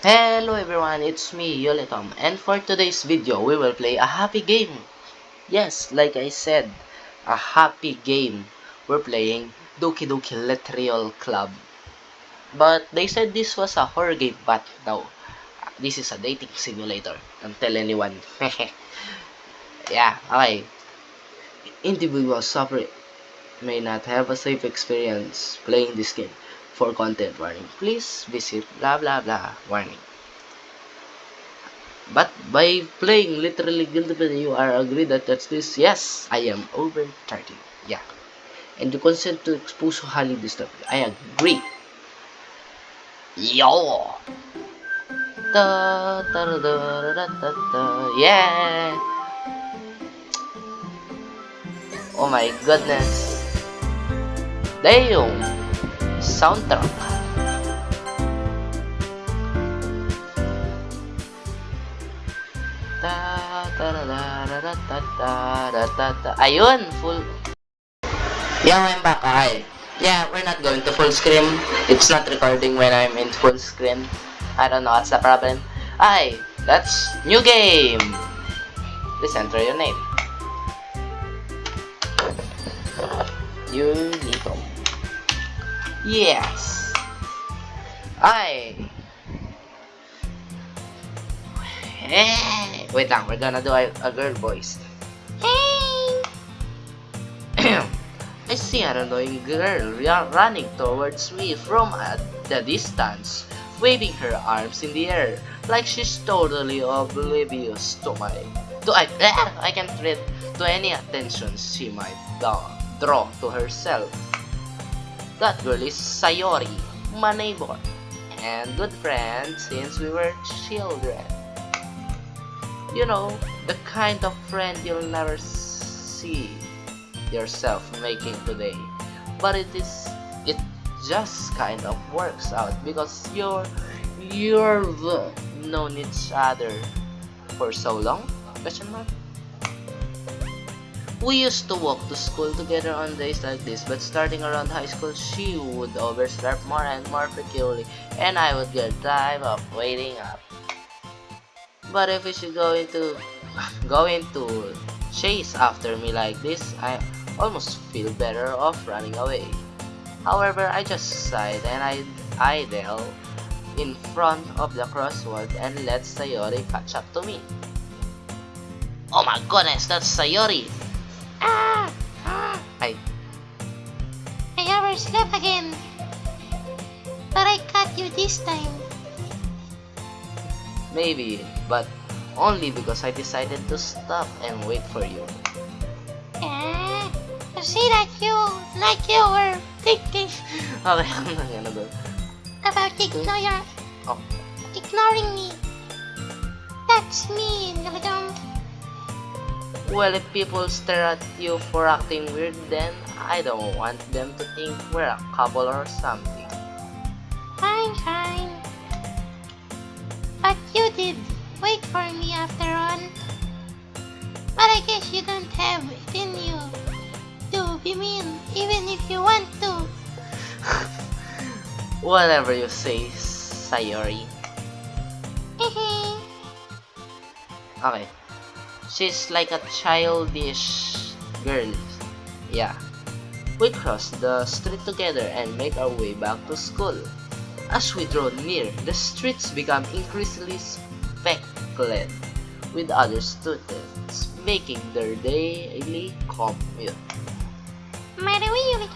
Hello everyone, it's me, Yoletom, and for today's video, we will play a happy game. Yes, like I said, a happy game. We're playing Doki Doki Literature Club. But they said this was a horror game, but no. This is a dating simulator. Don't tell anyone. Yeah, okay. Individuals suffering may not have a safe experience playing this game. For content warning, please visit blah blah blah warning. But by playing literally guilty, you are agreed that that's this. Yes, I am over 30. Yeah. And you consent to expose highly disturbed. I agree. Yo! Da, da, da, da, da, da, da. Yeah! Oh my goodness. Damn! Soundtrack. Ayun, full. Yeah, I'm back. Okay. Yeah, we're not going to full screen. It's not recording when I'm in full screen. I don't know what's the problem. Ay, that's new game. Please enter your name. Unitom. Yes. Ay. Hey. Wait lang, we're gonna do a girl voice. Hey. I see an annoying girl running towards me from the distance, waving her arms in the air like she's totally oblivious to I can't read to any attention she might draw to herself. That girl is Sayori, my neighbor, and good friend since we were children. You know, the kind of friend you'll never see yourself making today, but it just kind of works out because you've known each other for so long? Question mark. We used to walk to school together on days like this, but starting around high school, she would oversleep more and more frequently, and I would get tired of waiting up. But if she's going to chase after me like this, I almost feel better off running away. However, I just sighed and I idle in front of the crossword and let Sayori catch up to me. Oh my goodness, that's Sayori! I overslept again, but I caught you this time. maybe, but only because I decided to stop and wait for you. You see that you were thinking Okay, I'm not gonna do. about Oh, ignoring me. That's mean, Galadong. well, if people stare at you for acting weird, then I don't want them to think we're a couple or something. Fine. But you did wait for me after all. But I guess you don't have it in you to be mean, even if you want to. Whatever you say, Sayori. Okay. She's like a childish girl. Yeah. We cross the street together and make our way back to school. As we draw near, the streets become increasingly speckled with other students making their daily commute. By the way, Yuli,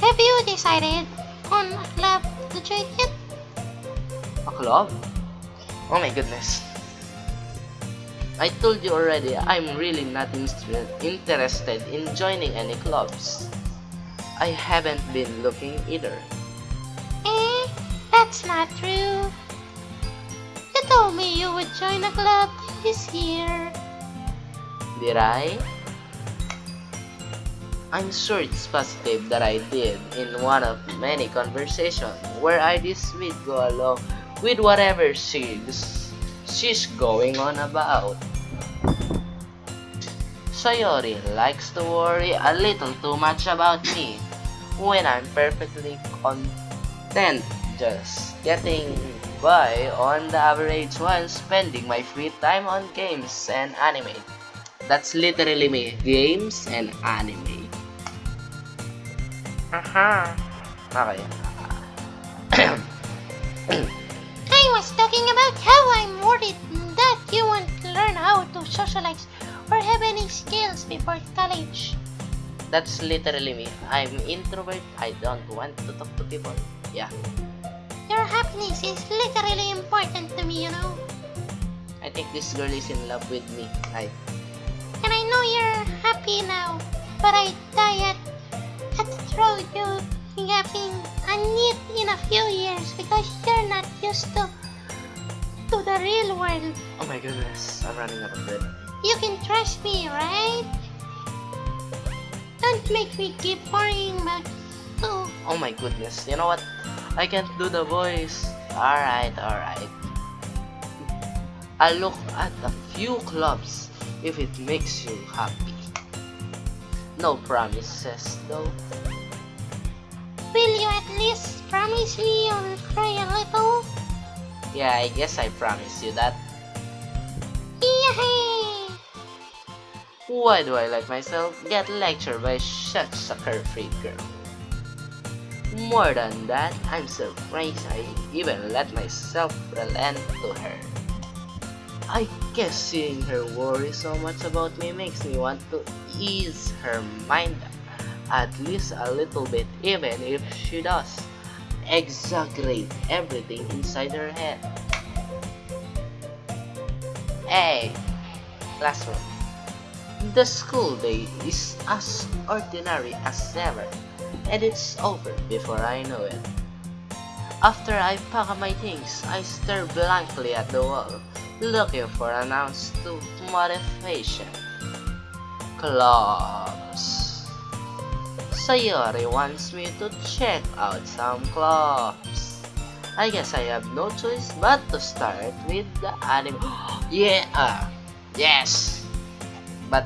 have you decided on a club to join yet? A club? Oh my goodness. I told you already, I'm really not interested in joining any clubs. I haven't been looking either. That's not true. You told me you would join a club this year. Did I? I'm sure it's positive that I did in one of many conversations where I dismissed go along with whatever she's going on about. Sayori likes to worry a little too much about me when I'm perfectly content just getting by on the average while spending my free time on games and anime. That's literally me, games and anime. Aha. Okay. I was talking about how I'm worried that you won't learn how to socialize or have any skills before college. That's literally me. I'm introvert. I don't want to talk to people. Yeah. Your happiness is literally important to me, you know. I think this girl is in love with me. And I know you're happy now, but I die at the throat you having a need in a few years because you're not used to the real world. Oh my goodness, I'm running out of breath. You can trust me, right? Don't make me keep worrying about you. Oh my goodness, you know what? I can't do the voice. Alright. I'll look at a few clubs if it makes you happy. No promises though. Will you at least promise me you'll cry a little? Yeah, I guess I promise you that. Yay! Why do I let myself get lectured by such a carefree girl? More than that, I'm surprised I even let myself relent to her. I guess seeing her worry so much about me makes me want to ease her mind at least a little bit, even if she does exaggerate everything inside her head. Hey, classroom. The school day is as ordinary as ever, and it's over before I know it. After I pack up my things, I stare blankly at the wall, looking for an ounce to motivation. Clubs. Sayori wants me to check out some clubs. I guess I have no choice but to start with the anime. Yeah! Yes! But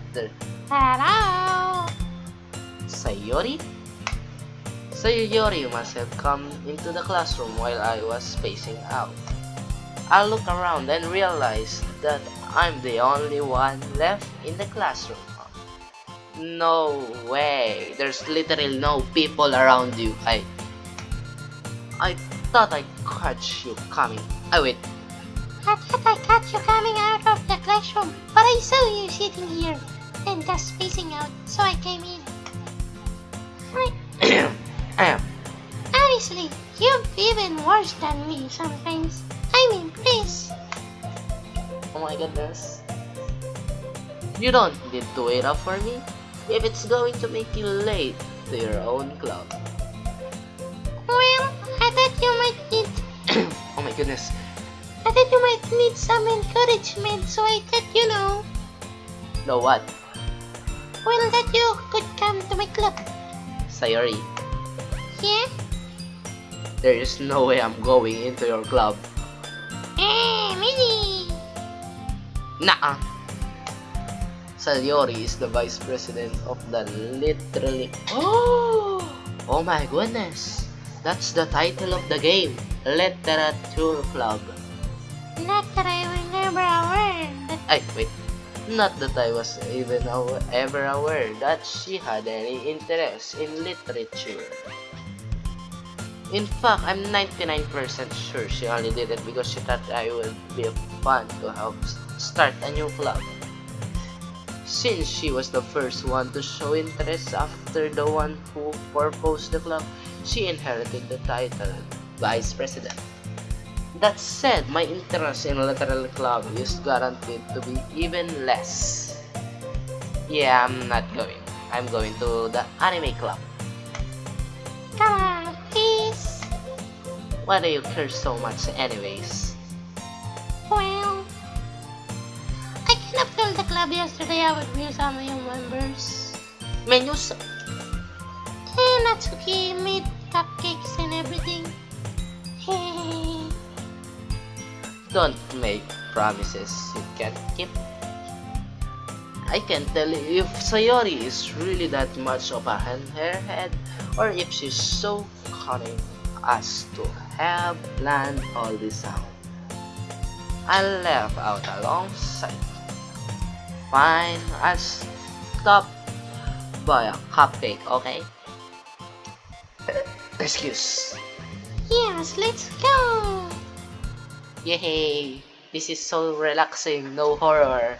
Hello! Sayori? Sayori must have come into the classroom while I was spacing out. I look around and realize that I'm the only one left in the classroom. No way! There's literally no people around you. I thought I caught you coming. Wait. I thought I caught you coming out of the classroom, but I saw you sitting here and just spacing out, so I came in. Honestly, you're even worse than me sometimes. I'm impressed. Oh my goodness. You don't need to wait up for me if it's going to make you late to your own club. Well, I thought you might need... Oh my goodness. I thought you might need some encouragement, so I thought, you know... No what? Well, that you could come to my club. Sayori, Yeah? there is no way I'm going into your club. Hey, Minnie! Nah. Sayori is the vice president of the literally... Oh my goodness. That's the title of the game. Literature Club. Not that I was never aware that... Wait. Not that I was even ever aware that she had any interest in literature. In fact, I'm 99% sure she only did it because she thought I would be fun to help start a new club. Since she was the first one to show interest after the one who proposed the club, she inherited the title Vice President. That said, my interest in literal club is guaranteed to be even less. Yeah, I'm not going. I'm going to the anime club. Come on, please. Why do you care so much anyways? Well... I kind of told the club yesterday I would be some new members. Menus? And Natsuki made cupcakes and everything. Hey. Don't make promises you can't keep. I can't tell if Sayori is really that much of a handhead or if she's so cunning us to have planned all this out. I left out alongside. Fine, I'll stop by a cupcake, okay? Excuse. Yes, let's go! Yay! This is so relaxing, no horror.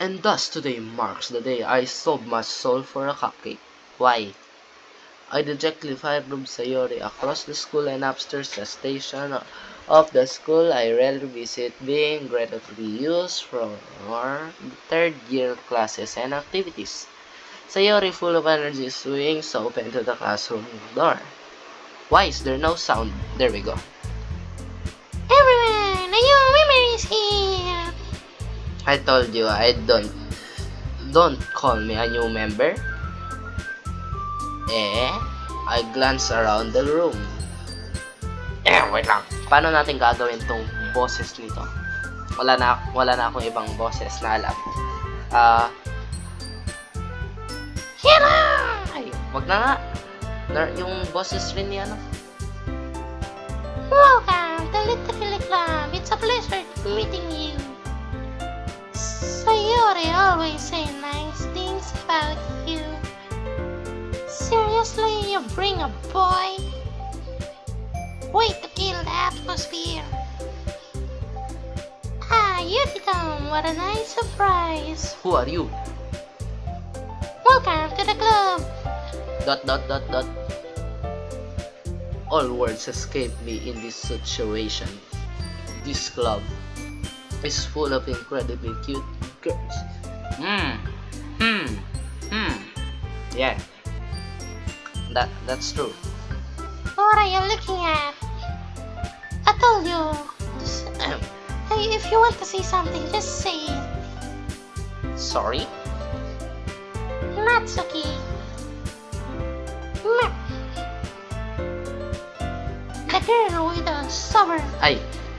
And thus today marks the day I sold my soul for a cupcake. Why? I dejectedly fired from Sayori across the school and upstairs the station of the school I rarely visit, being gratefully used for our third year classes and activities. Sayori, full of energy, swings open to the classroom door. Why is there no sound? There we go. Everyone, a new member is here! I told you I don't call me a new member. I glance around the room. Wait lang. Paano natin gagawin tong boses nito? Wala na akong ibang boses na alam. Hello! Ay, wag na nga. Yung boses rin ni ano. Welcome to Literally Club. It's a pleasure meeting you. Sayori always say nice things about you. Seriously, you bring a boy? Way to kill the atmosphere. Yukito, what a nice surprise. Who are you? Welcome to the club. ... All words escape me in this situation. This club is full of incredibly cute girls. Yeah. That's true. What are you looking at? I told you. Hey, if you want to say something, just say it. Sorry? Natsuki. The girl with the sour.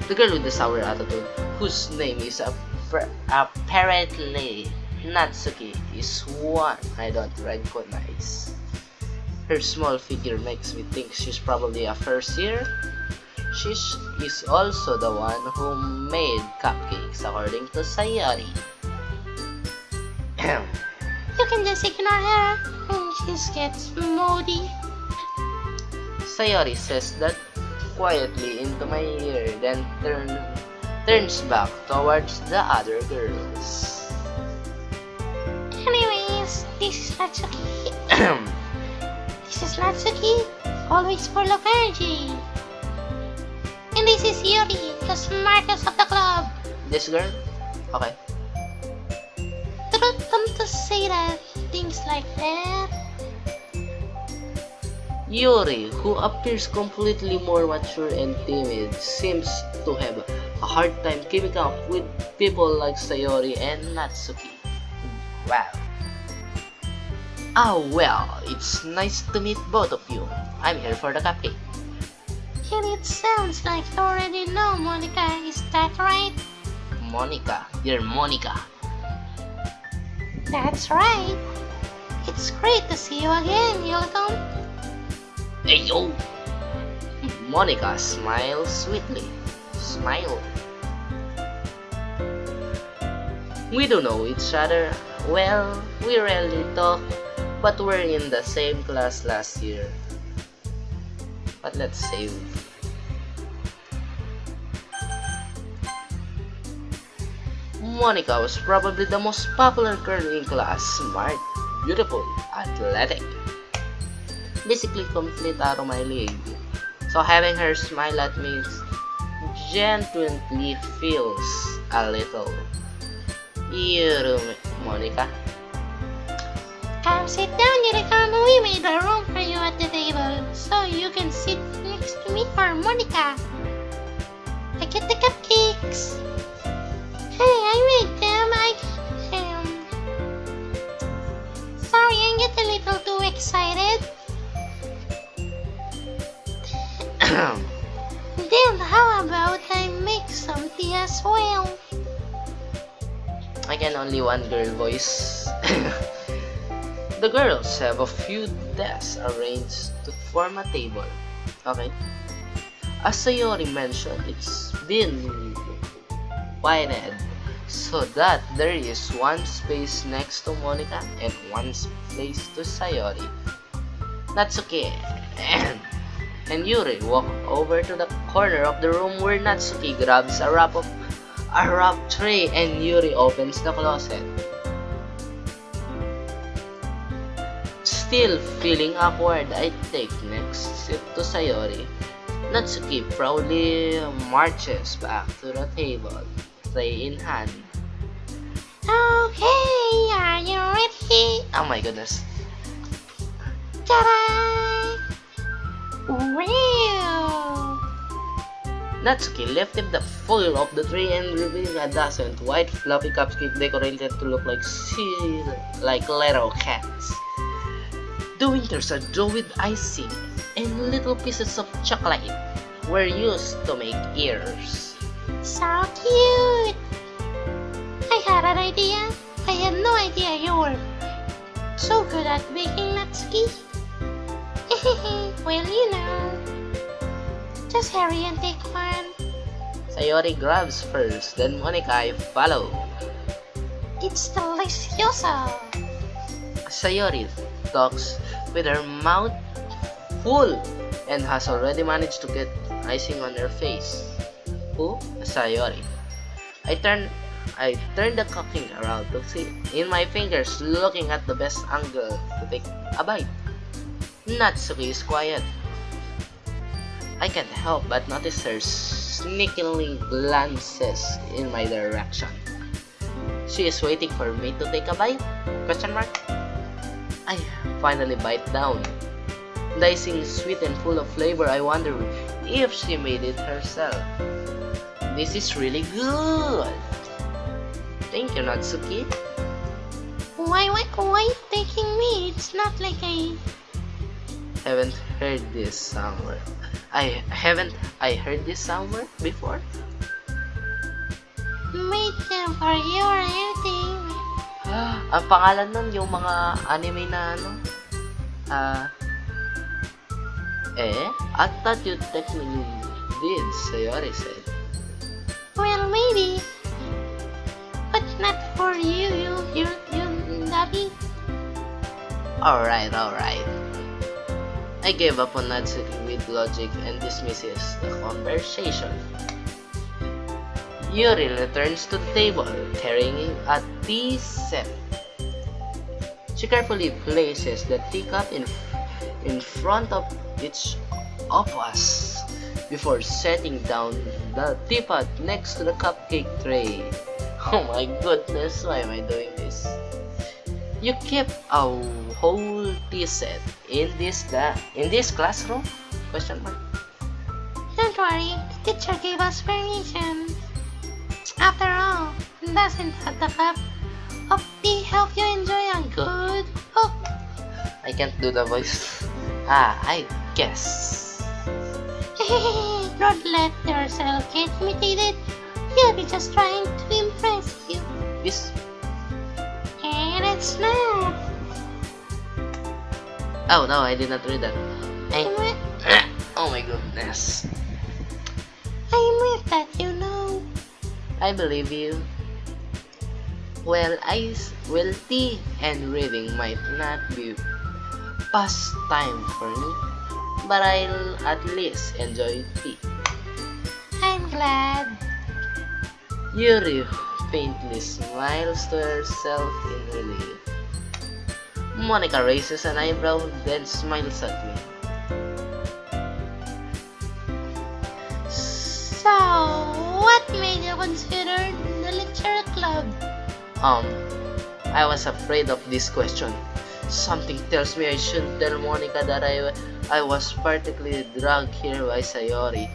The girl with the sour attitude, whose name is apparently Natsuki, is one I don't recognize. Her small figure makes me think she's probably a first year. She is also the one who made cupcakes, according to Sayori. You can just ignore her when she gets moody. Sayori says that quietly into my ear, then turns back towards the other girls. Anyways, this is Natsuki. This is Natsuki, always full of energy. And this is Yuri, the smartest of the club. This girl? Okay. Truth them to say that things like that. Yuri, who appears completely more mature and timid, seems to have a hard time keeping up with people like Sayori and Natsuki. Wow. Well, it's nice to meet both of you. I'm here for the cupcake. And it sounds like you already know Monica, is that right? Monica, dear Monica. That's right. It's great to see you again, Yulton. Hey yo! Monica smiles sweetly. Smile. We don't know each other. Well, we rarely talk, but we're in the same class last year. But let's save. Monica was probably the most popular girl in class. Smart, beautiful, athletic. Basically complete out of my league. So having her smile at me genuinely feels a little eerie, Monica. Come sit down, Yurikon. We made a room for you at the table, so you can sit next to me or Monica. I get the cupcakes. Hey, I made them. Sorry, I get a little too excited. Then how about I make some tea as well? I can only one girl voice. The girls have a few desks arranged to form a table. Okay. As Sayori mentioned, it's been widened so that there is one space next to Monica and one space to Sayori. Natsuki and Yuri walk over to the corner of the room where Natsuki grabs a wrap tray and Yuri opens the closet. Still feeling awkward, I take next seat to Sayori. Natsuki proudly marches back to the table, tray in hand. Okay, are you ready? Oh my goodness. Ta-da! Wow! Natsuki lifted the foil of the tray and revealed a dozen white fluffy cupcakes decorated to look like little cats. The winters are dough with icing, and little pieces of chocolate were used to make ears. So cute! I had an idea. I had no idea you were so good at baking, Natsuki. Well, you know. Just hurry and take one. Sayori grabs first, then Monica I follow. It's delicioso. Sayori talks with her mouth full and has already managed to get icing on her face. Who? Sayori. I turn the cooking around to see in my fingers, looking at the best angle to take a bite. Natsuki is quiet. I can't help but notice her sneakily glances in my direction. She is waiting for me to take a bite? Question mark? I finally bite down. The icing is sweet and full of flavor. I wonder if she made it herself. This is really good. Thank you, Natsuki. Why you taking me? It's not like I Haven't heard this somewhere. I heard this somewhere before? made them for you or anything. Ang pangalan nun, yung mga anime na ano? I thought you technically did, Sayori said. Well, maybe. But not for you, Dabi. Alright. I gave up on Natsuki with logic and dismisses the conversation. Yuri returns to the table, carrying a tea set. She carefully places the teacup in front of each of us before setting down the teapot next to the cupcake tray. Oh my goodness, why am I doing this? You keep a whole tea set in this classroom? Question mark. Don't worry, the teacher gave us permission. After all, doesn't the cup of tea help you enjoy a good book? I can't do the voice. I guess. Don't let yourself get imitated. You'll be just trying to impress you. This. And it's not. Oh no, I did not read that. Oh my goodness. I'm with that, you know. I believe you. Well, tea and reading might not be pastime for me, but I'll at least enjoy tea. I'm glad. Yuri faintly smiles to herself in relief. Monica raises an eyebrow, then smiles at me. So, what made you consider the lecture club? I was afraid of this question. Something tells me I shouldn't tell Monica that I was particularly dragged here by Sayori.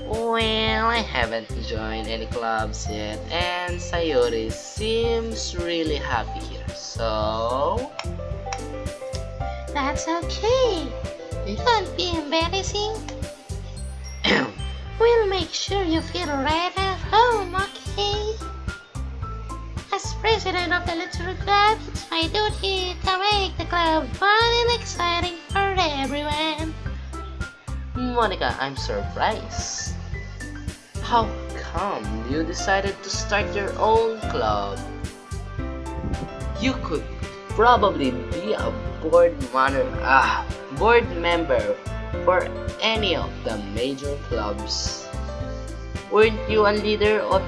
Well, I haven't joined any clubs yet, and Sayori seems really happy here, so... That's okay. Don't be embarrassing. We'll make sure you feel right at home, okay? As president of the Literature Club, it's my duty to make the club fun and exciting for everyone. Monica, I'm surprised. How come you decided to start your own club? You could probably be a board member for any of the major clubs. Weren't you a leader of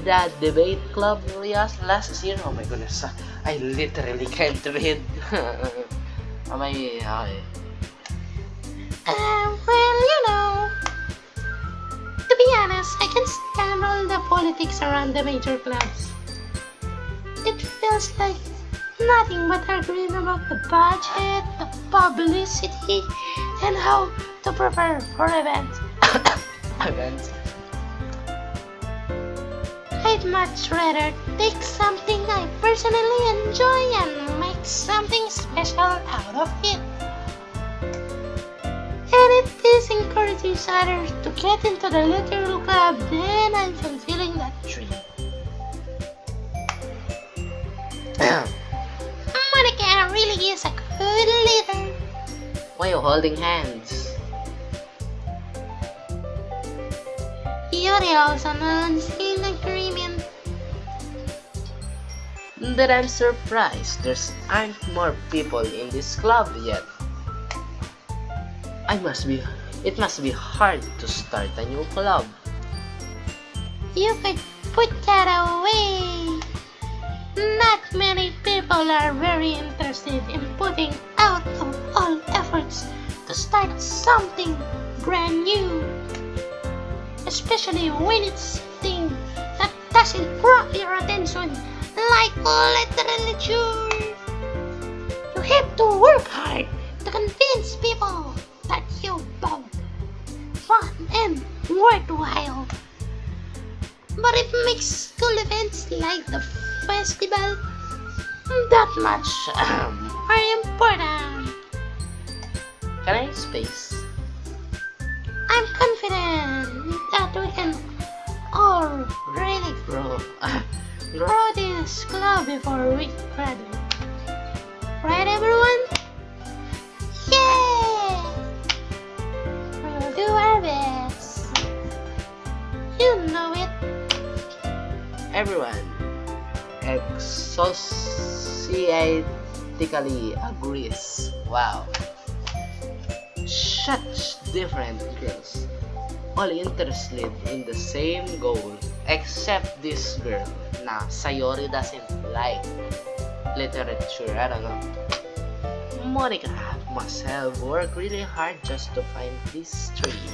the debate club last year? Oh my goodness, I literally can't read. Okay. Well, to be honest, I can stand all the politics around the major clubs. It feels like nothing but arguing about the budget, the publicity, and how to prepare for events. Events. I'd much rather take something I personally enjoy and make something special out of it. And if this encourages others to get into the literal club, then I'm fulfilling that dream. Monica really is a good leader. Why are you holding hands? Yuri also nods in agreement. That I'm surprised there's aren't more people in this club yet. It must be hard to start a new club. You could put that away. Not many people are very interested in putting out of all efforts to start something brand new. Especially when it's something that doesn't grab your attention, like literature. You have to work hard to convince people that you're both fun and worthwhile. But it makes cool events like the festival that much are important. Can I space? I'm confident that we can all really grow this club before we graduate. Right, everyone? Yeah! We'll do our best. You know it. Everyone sociatically agrees. Wow. Such different girls, all interested in the same goal, except this girl na Sayori doesn't like literature. I don't know. Monica must have worked really hard just to find these three.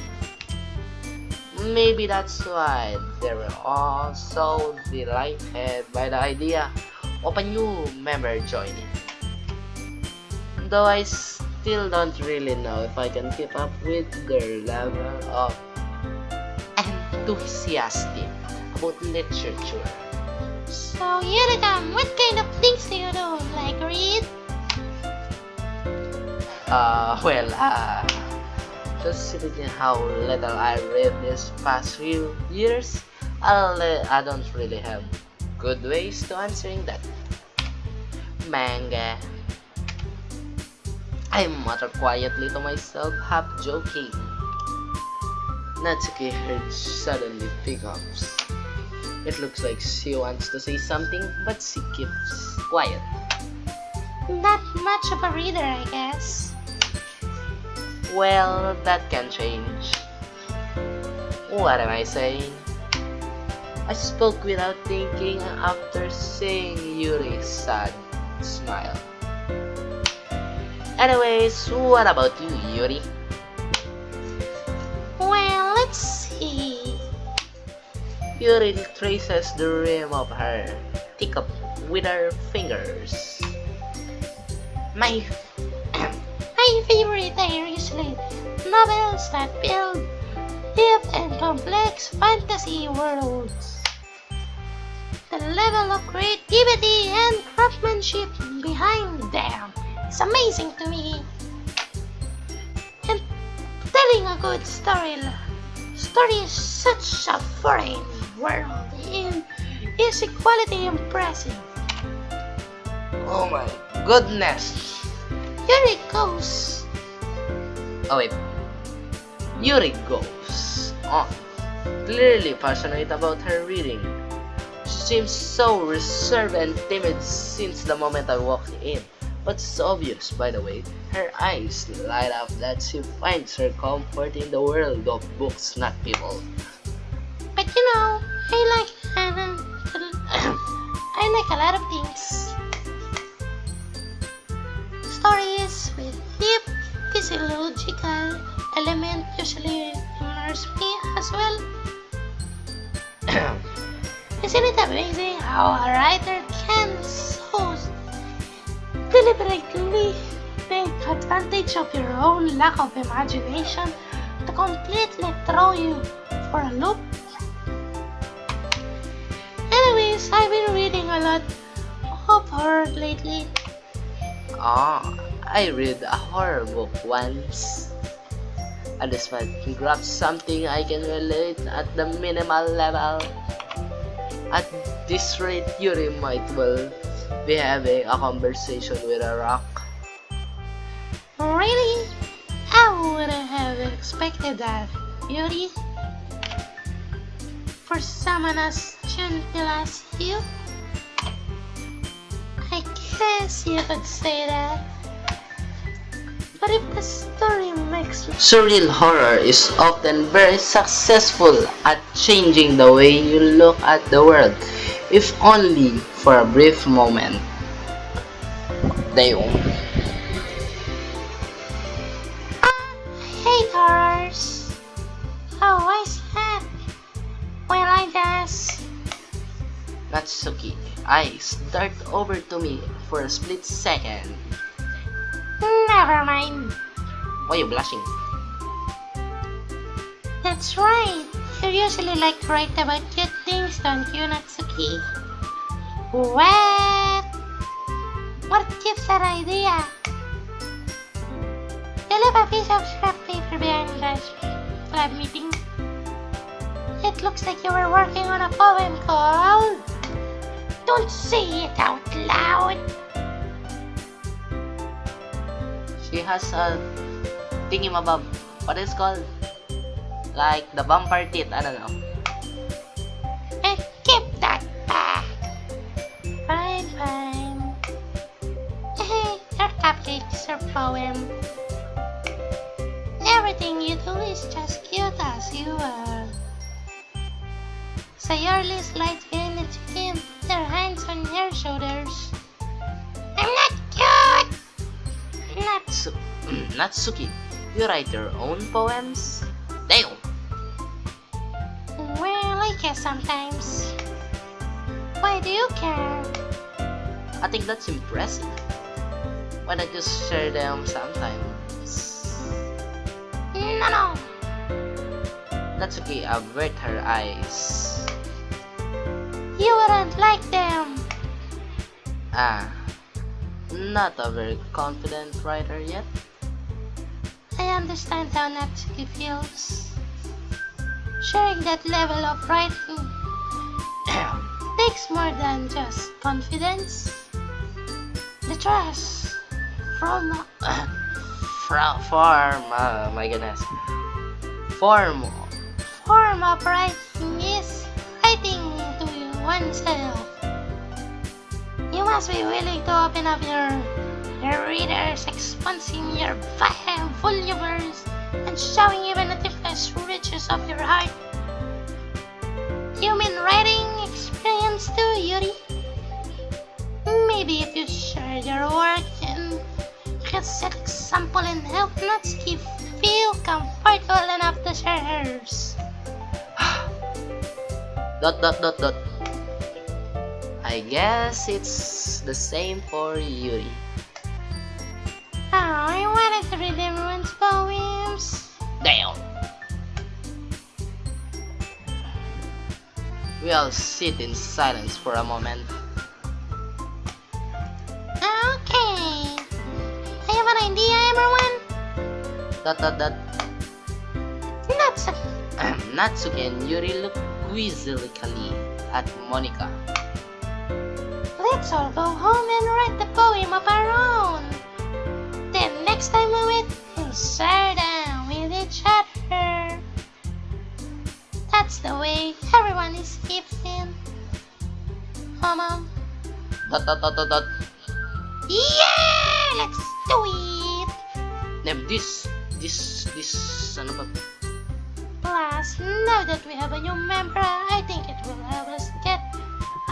Maybe that's why they were all so delighted by the idea of a new member joining. Though I still don't really know if I can keep up with their level of enthusiasm about literature. So, Eureka, what kind of things do you do? Like read? Considering how little I read this past few years, I don't really have good ways to answering that. Manga. I mutter quietly to myself, half joking. Natsuki heard suddenly pickups. It looks like she wants to say something, but she keeps quiet. Not much of a reader, I guess. Well, that can change. What am I saying? I spoke without thinking after seeing Yuri's sad smile. Anyways, what about you, Yuri? Well, let's see. Yuri traces the rim of her teacup with her fingers. My favorite are usually novels that build deep and complex fantasy worlds. The level of creativity and craftsmanship behind them is amazing to me. And telling a good story is such a foreign world and is equally impressive. Oh my goodness! Here it goes. Oh wait, Yuri goes on, clearly passionate about her reading. She seems so reserved and timid since the moment I walked in. But it's obvious, by the way, her eyes light up that she finds her comfort in the world of books, not people. But I like I like a lot of things. Stories with deep physiological element usually immerse me as well. Isn't it amazing how a writer can so deliberately take advantage of your own lack of imagination to completely throw you for a loop? Anyways, I've been reading a lot of horror lately. I read a horror book once. I just want to grab something I can relate at the minimal level. At this rate, Yuri might well be having a conversation with a rock. Really? I wouldn't have expected that, Yuri. For someone as gentle as you? I guess you could say that. But if the story makes me... Surreal horror is often very successful at changing the way you look at the world, if only for a brief moment. Damn. I hate horrors. Oh, why is that? Well, I guess... Natsuki eyes dart over to me for a split second. Never mind. Why are you blushing? That's right. You usually like to write about cute things, don't you, Natsuki? What gives that idea? You left a piece of scrap paper behind the club meeting. It looks like you were working on a poem called... Don't say it out loud. She has a thingy-mabob. What is it called? Like the vampire teeth, I don't know. And keep that back. Fine. Hey, your cupcakes are poem. Everything you do is just cute as you are. Sayori slides in and chicken, their hands on your shoulders. I'm not cute! Natsuki, you write your own poems? Damn! Well, I guess sometimes. Why do you care? I think that's impressive. Why not just share them sometimes? No. Natsuki avert her eyes. You wouldn't like them. Not a very confident writer yet. I understand how Natsuki feels. Sharing that level of writing takes more than just confidence. The trust from my goodness. Form of writing is writing to oneself. You must be willing to open up your readers, exposing your volumes and showing even the deepest riches of your heart. You mean writing experience too, Yuri? Maybe if you share your work and could set example and help Natsuki feel comfortable enough to share hers. ... I guess it's the same for Yuri. Oh, I wanted to read everyone's poems. Damn! We all sit in silence for a moment. Okay. I have an idea, everyone. Natsuki. Natsuki and Yuri look quizzically at Monica. Let's all go home and write the poem of our own. Then next time we meet, we'll share them with each other. That's the way everyone is keeping. Mom. Dot. Yeah! Let's do it! Name this, ano ba? Plus, now that we have a new member, I think it will help us get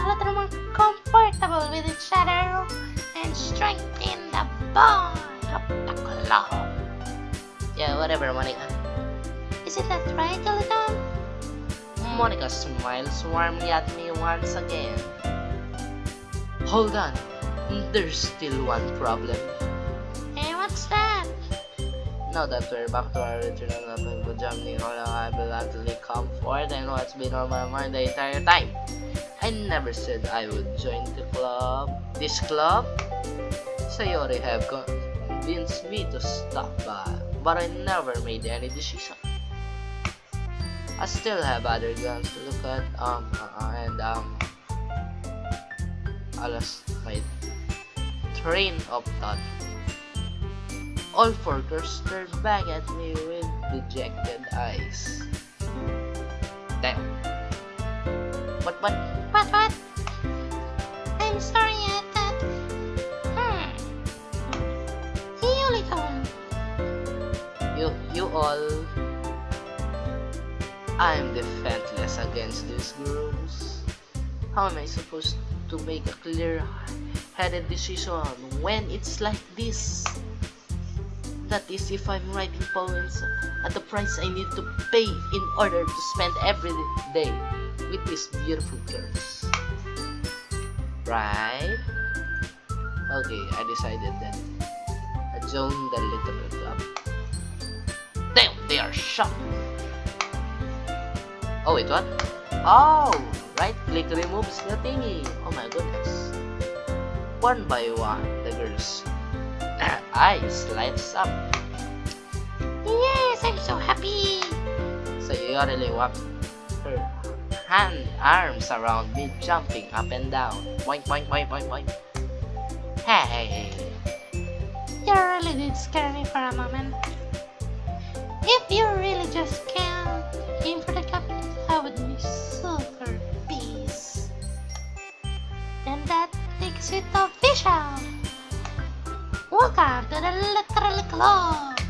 a little more comfortable with each other and strengthen the bond of the club. Yeah, whatever, Monica. Isn't that right, Galaton? Monica smiles warmly at me once again. Hold on, there's still one problem. Hey, what's that? Now that we're back to our original pajam ni Rola, I will actually come forward and what's been on my mind the entire time. I never said I would join the club. This club? Sayori have convinced me to stop by, but I never made any decision. I still have other guns to look at, I lost my train of thought. All four girls stared back at me with dejected eyes. Damn. What? What? I'm sorry at that. Yuliton. You all... I'm defenseless against these girls. How am I supposed to make a clear-headed decision when it's like this? That is if I'm writing poems at the price I need to pay in order to spend every day with these beautiful girls. Right? Okay, I decided then. I joined the little club. Damn, they are shocked. Oh wait, what? Oh, right click removes the thingy. Oh my goodness. One by one, the girls' eyes lights up. Yes, I'm so happy. Sayori wrapped her arms around me, jumping up and down. Boing. Hey. You really did scare me for a moment. If you really just can't aim for the captain, I would be super peace. Then that makes it official. Welcome to the literal club.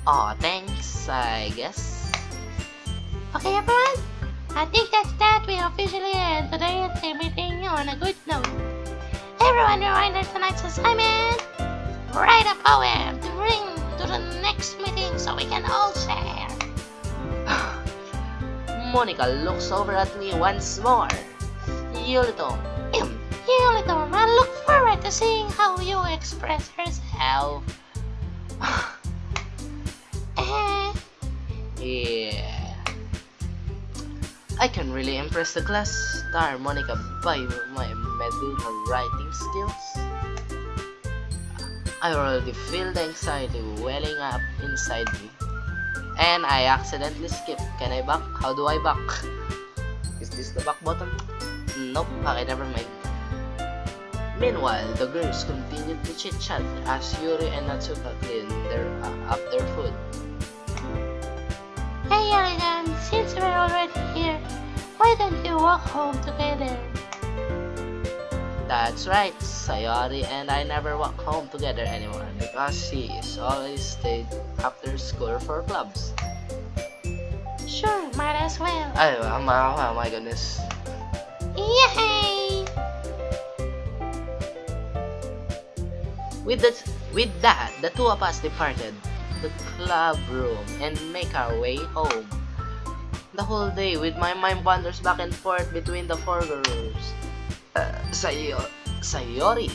Aw, thanks, I guess. Okay, everyone. I think that's that. We officially end today's meeting on a good note. Everyone, reminder tonight's assignment: write a poem to bring to the next meeting so we can all share. Monica looks over at me once more. Yulito. Yuliton, I look forward to seeing how you express yourself. Yeah. I can really impress the class star Monica by my mediocre writing skills. I already feel the anxiety welling up inside me. And I accidentally skipped. Can I back? How do I back? Is this the back button? Nope, okay, never mind. Meanwhile, the girls continued to chit-chat as Yuri and Natsuka cleaned up their food. Hey, Yuliton, since we're already here, why don't you walk home together? That's right, Sayori and I never walk home together anymore because she is always stayed after school for clubs. Sure, might as well. Oh my goodness. Yay! With that, the two of us departed the club room and make our way home. The whole day with my mind wanders back and forth between the four girls. Sayori,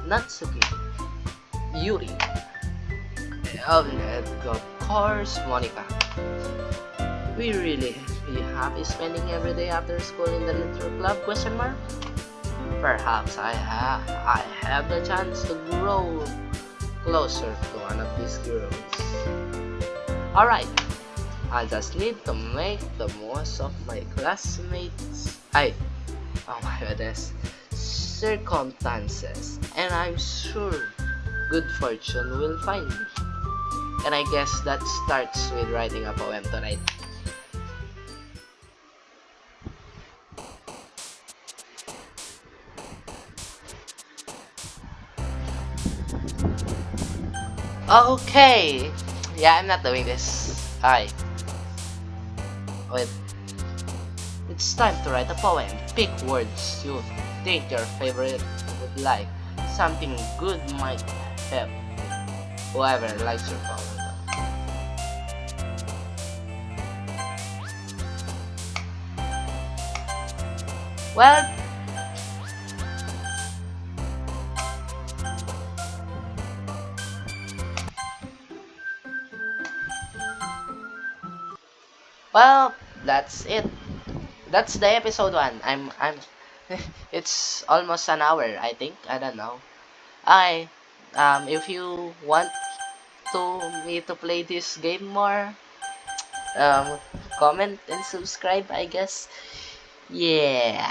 Natsuki, Yuri, and of course Monica. We really be happy spending every day after school in the little club? Question mark. Perhaps I have the chance to grow closer to one of these girls. Alright, I just need to make the most of my classmates. Oh my goodness. Circumstances. And I'm sure good fortune will find me. And I guess that starts with writing a poem tonight. Okay. Yeah, I'm not doing this. Okay. Wait. It's time to write a poem. Pick words you think your favorite would like. Something good might help whoever likes your poem. Well, well, that's it. That's the episode one. I'm it's almost an hour, I think. I don't know. I if you want me to play this game more, um comment and subscribe, I guess. Yeah.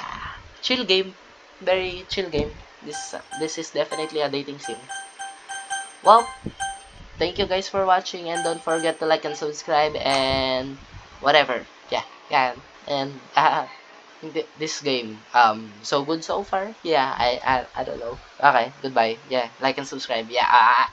Chill game. Very chill game. This is definitely a dating sim. Well, thank you guys for watching and don't forget to like and subscribe and whatever. Yeah. Yeah. And this game so good so far. Yeah, I don't know. Okay, goodbye. Yeah, like and subscribe. Yeah.